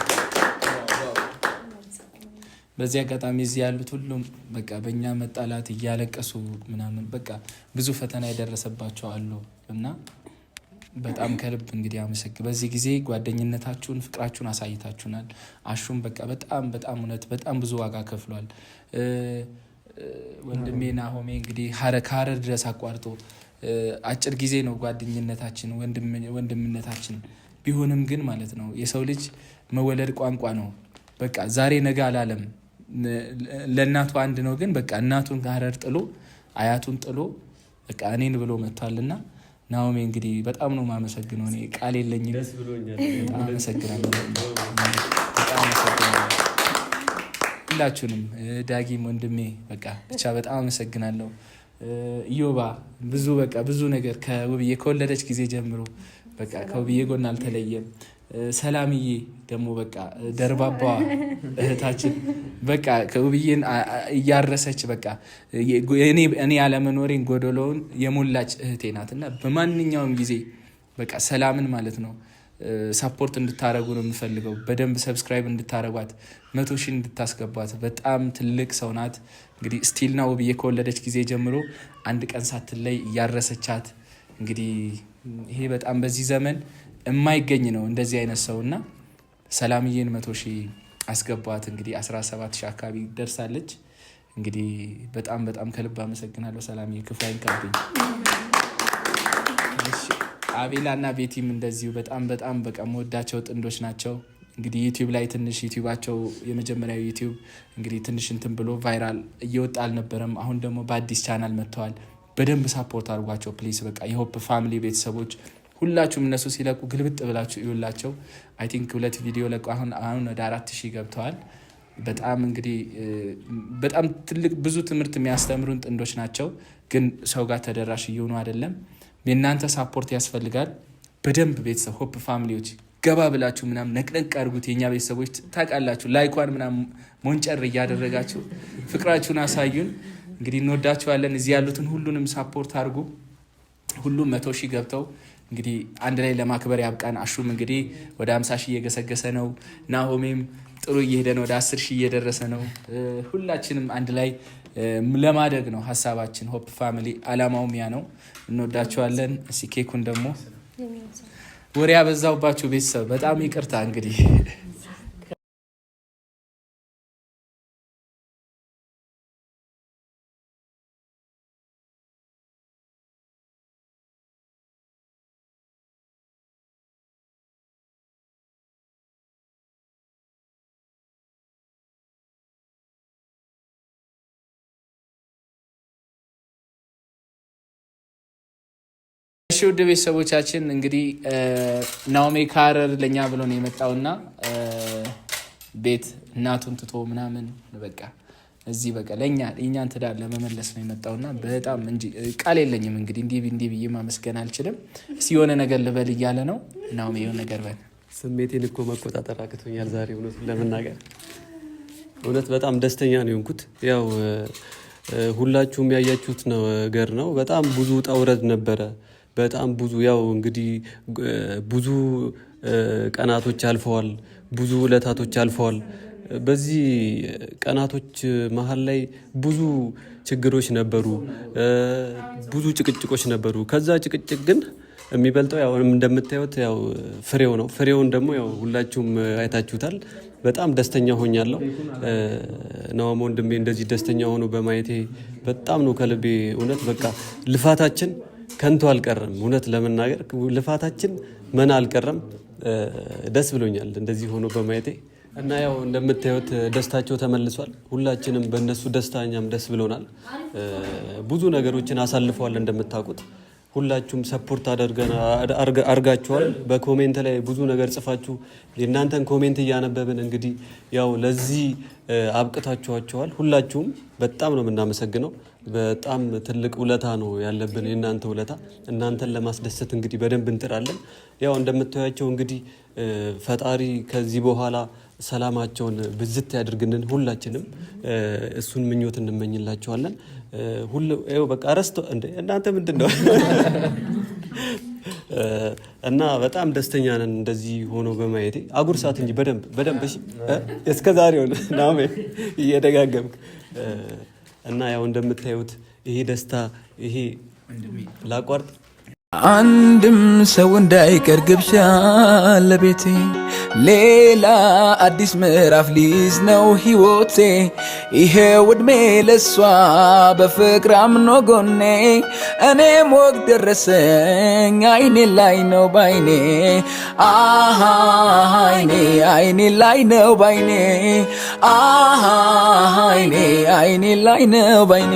በዚህ አጋጣሚ እዚህ ያሉት ሁሉም በቃ በእኛ መጣላት እያለቀሱ ምናምን በቃ ብዙ ፈተና የደረሰባቸው አሉ እና በጣም ከልብ እንግዲህ አመሰግን። በዚህ ጊዜ ጓደኝነታችሁን ፍቅራችሁን አሳይታችሁናል። አሹም በቃ በጣም እውነት በጣም ብዙ ዋጋ ከፍሏል። ወንድሜ ናሆሜ እንግዲህ ከሀረር ድረስ አቋርጦ አጭር ጊዜ ነው ጓደኝነታችን ወንድምነታችን ቢሆንም ግን ማለት ነው የሰው ልጅ መወለድ ቋንቋ ነው። በቃ ዛሬ ነገ አላለም። ለእናቱ አንድ ነው ግን በቃ እናቱን ከሀረር ጥሎ አያቱን ጥሎ በቃ እኔን ብሎ መጥቷልና ናሆሜ እንግዲህ በጣም ነው የማመሰግነው። እኔ ቃል የለኝም። በጣም አመሰግናለሁ። ሁላችሁንም ዳጊም ወንድሜ በቃ ብቻ በጣም አመሰግናለሁ። ኢዮባ ብዙ ነገር ከውብዬ ከወለደች ጊዜ ጀምሮ በቃ ከውብዬ ጎን አልተለየም። ሰላምዬ ደግሞ በቃ ደርባባ እህታችን በቃ ከውብዬን እያረሰች በቃ እኔ ያለመኖሬን ጎደሎውን የሞላች እህቴ ናት እና በማንኛውም ጊዜ በቃ ሰላምን ማለት ነው ሳፖርት እንድታረጉ ነው የምፈልገው። በደንብ ሰብስክራይብ እንድታረጓት 100,000 እንድታስገቧት። በጣም ትልቅ ሰው ናት። እንግዲህ ስቲልና ውብዬ ከወለደች ጊዜ ጀምሮ አንድ ቀን ሳትለይ እያረሰቻት እንግዲህ ይሄ በጣም በዚህ ዘመን የማይገኝ ነው እንደዚህ አይነት ሰውና ሰላምዬን 100,000 አስገቧት። እንግዲህ 17,000 አካባቢ ደርሳለች። እንግዲህ በጣም ከልብ አመሰግናለሁ ሰላምዬ፣ ክፉ አይንካብኝ። አቤላ እና ቤቲም እንደዚሁ በጣም በቃ መወዳቸው ጥንዶች ናቸው። እንግዲህ ዩቲዩብ ላይ ትንሽ ዩቲዩባቸው የመጀመሪያው ዩቲዩብ እንግዲህ ትንሽ እንትን ብሎ ቫይራል እየወጣ አልነበረም። አሁን ደግሞ በአዲስ ቻናል መጥተዋል። በደንብ ሳፖርት አድርጓቸው ፕሊዝ። በቃ የሆፕ ፋሚሊ ቤተሰቦች ሁላችሁም እነሱ ሲለቁ ግልብጥ ብላችሁ ይውላቸው። አይ ቲንክ 2 ቪዲዮ ለቁ። አሁን ወደ 4,000 ገብተዋል። በጣም እንግዲህ በጣም ትልቅ ብዙ ትምህርት የሚያስተምሩን ጥንዶች ናቸው፣ ግን ሰው ጋር ተደራሽ እየሆኑ አይደለም። የእናንተ ሳፖርት ያስፈልጋል በደንብ ቤተሰብ ሆፕ ፋሚሊዎች ገባ ብላችሁ ምናምን ነቅነቅ አድርጉት። የኛ ቤተሰቦች ታውቃላችሁ፣ ላይኳን ምናምን ሞንጨር እያደረጋችሁ ፍቅራችሁን አሳዩን። እንግዲህ እንወዳችኋለን። እዚህ ያሉትን ሁሉንም ሳፖርት አድርጉ። ሁሉም 100 ሺህ ገብተው እንግዲህ አንድ ላይ ለማክበር ያብቃን። አሹም እንግዲህ ወደ 50 ሺህ እየገሰገሰ ነው። ናሆሜም ጥሩ እየሄደ ነው፣ ወደ 10 ሺህ እየደረሰ ነው። ሁላችንም አንድ ላይ ለማደግ ነው ሀሳባችን። ሆፕ ፋሚሊ አላማውም ያ ነው። እንወዳችኋለን። እስኪ ኬኩን ደግሞ ወሬ ያበዛውባችሁ ቤተሰብ በጣም ይቅርታ እንግዲህ ውድ ቤተሰቦቻችን እንግዲህ ናኦሜ ካረር ለኛ ብሎ ነው የመጣውና ቤት እናቱን ትቶ ምናምን በቃ እዚህ በቃ ለኛን ትዳር ለመመለስ ነው የመጣውና በጣም እንጂ ቃል የለኝም። እንግዲህ እንዲህ ብዬ ማመስገን አልችልም። የሆነ ነገር ልበል እያለ ነው ናኦሜ። የሆነ ነገር በል። ስሜቴን እኮ መቆጣጠር አቅቶኛል ዛሬ እውነቱን ለመናገር። እውነት በጣም ደስተኛ ነው የሆንኩት። ያው ሁላችሁም ያያችሁት ነገር ነው። በጣም ብዙ ውጣ ውረድ ነበረ። በጣም ብዙ ያው እንግዲህ ብዙ ቀናቶች አልፈዋል፣ ብዙ ዕለታቶች አልፈዋል። በዚህ ቀናቶች መሀል ላይ ብዙ ችግሮች ነበሩ፣ ብዙ ጭቅጭቆች ነበሩ። ከዛ ጭቅጭቅ ግን የሚበልጠው ያው እንደምታዩት ያው ፍሬው ነው። ፍሬውን ደግሞ ያው ሁላችሁም አይታችሁታል። በጣም ደስተኛ ሆኛለሁ። ናኦሚ ወንድሜ እንደዚህ ደስተኛ ሆኖ በማየቴ በጣም ነው ከልቤ። እውነት በቃ ልፋታችን ከንቱ አልቀረም። እውነት ለመናገር ልፋታችን መና አልቀረም። ደስ ብሎኛል እንደዚህ ሆኖ በማየቴ እና ያው እንደምታዩት ደስታቸው ተመልሷል። ሁላችንም በእነሱ ደስታ እኛም ደስ ብሎናል። ብዙ ነገሮችን አሳልፈዋል እንደምታውቁት። ሁላችሁም ሰፖርት አድርጋችኋል። በኮሜንት ላይ ብዙ ነገር ጽፋችሁ የእናንተን ኮሜንት እያነበብን እንግዲህ ያው ለዚህ አብቅታችኋቸዋል። ሁላችሁም በጣም ነው የምናመሰግነው። በጣም ትልቅ ውለታ ነው ያለብን፣ የእናንተ ውለታ። እናንተን ለማስደሰት እንግዲህ በደንብ እንጥራለን። ያው እንደምታዩቸው እንግዲህ ፈጣሪ ከዚህ በኋላ ሰላማቸውን ብዝት ያድርግልን። ሁላችንም እሱን ምኞት እንመኝላቸዋለን። በቃ ረስቶ እናንተ ምንድን ነው እና በጣም ደስተኛ ነን እንደዚህ ሆኖ በማየቴ። አጉርሳት እንጂ በደንብ እሺ፣ እስከ ዛሬው ናኦሚ እየደጋገምክ እና ያው እንደምታዩት ይሄ ደስታ ይሄ ላቋርጥ አንድም ሰው እንዳይቀር ግብዣ ለቤቴ ሌላ አዲስ ምዕራፍ ሊይዝ ነው ሕይወቴ። ይሄው ዕድሜ ለሷ በፍቅር አምኖ ጎኔ እኔም ወግ ደረሰኝ አይኔ ላይ ነው ባይኔ አይኔ ላይ ነው ባይኔ አይኔ ላይ ነው ባይኔ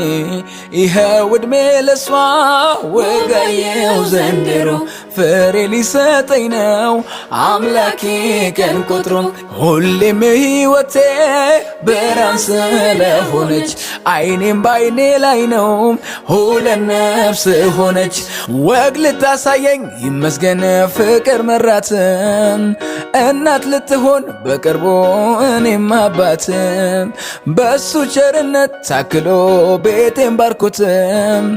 ይሄው ዕድሜ ለሷ ወጋየው ዘንድሮ ፍሬ ሊሰጠኝ ነው አምላኬ ቀን ቆጥሮ። ሁሌም ሕይወቴ ብርሃን ስለሆነች አይኔም ባይኔ ላይ ነው ሁለት ነፍስ ሆነች። ወግ ልታሳየኝ ይመስገን ፍቅር መራትም እናት ልትሆን በቅርቡ እኔም አባትም በሱ ቸርነት ታክሎ ቤቴን ባርኮትም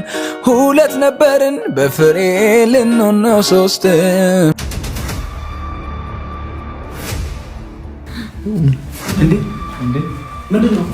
ሁለት ነበርን በፍሬ ልንሆን ነው ሶስት። ምንድን ነው